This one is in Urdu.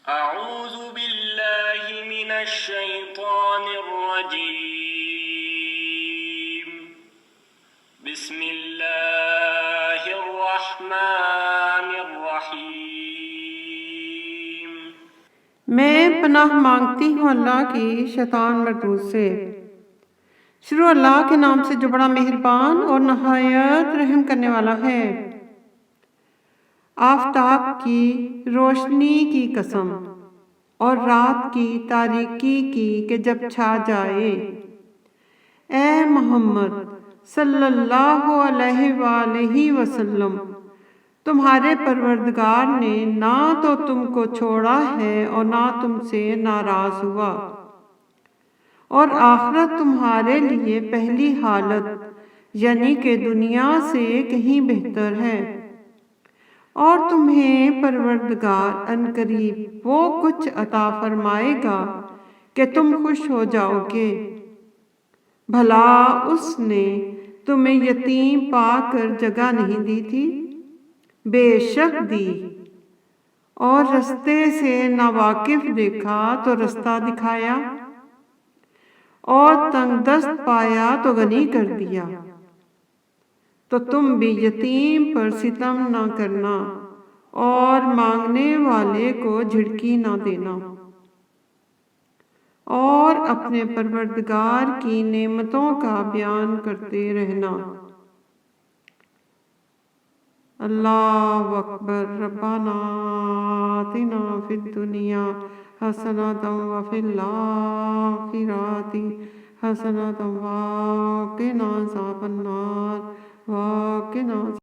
أعوذ بالله من الشيطان الرجيم بسم الله الرحمن الرحيم میں پناہ مانگتی ہوں اللہ کی شیطان مردود سے۔ شروع اللہ کے نام سے جو بڑا مہربان اور نہایت رحم کرنے والا ہے۔ آفتاب کی روشنی کی قسم اور رات کی تاریکی کی کہ جب چھا جائے، اے محمد صلی اللہ علیہ وآلہ وسلم، تمہارے پروردگار نے نہ تو تم کو چھوڑا ہے اور نہ تم سے ناراض ہوا، اور آخرت تمہارے لیے پہلی حالت یعنی کہ دنیا سے کہیں بہتر ہے، اور تمہیں پروردگار عنقریب وہ کچھ عطا فرمائے گا کہ تم خوش ہو جاؤ گے۔ بھلا اس نے تمہیں یتیم پا کر جگہ نہیں دی تھی؟ بے شک دی، اور رستے سے ناواقف دیکھا تو رستہ دکھایا، اور تنگ دست پایا تو غنی کر دیا۔ تو تم بھی یتیم پر ستم نہ کرنا اور مانگنے والے کو جھڑکی نہ دینا، اور اپنے پروردگار کی نعمتوں کا بیان کرتے رہنا۔ اللہ اکبر۔ ربنا آتنا فی الدنیا حسنۃ وفی الآخرۃ حسنۃ وقنا عذاب النار وقنا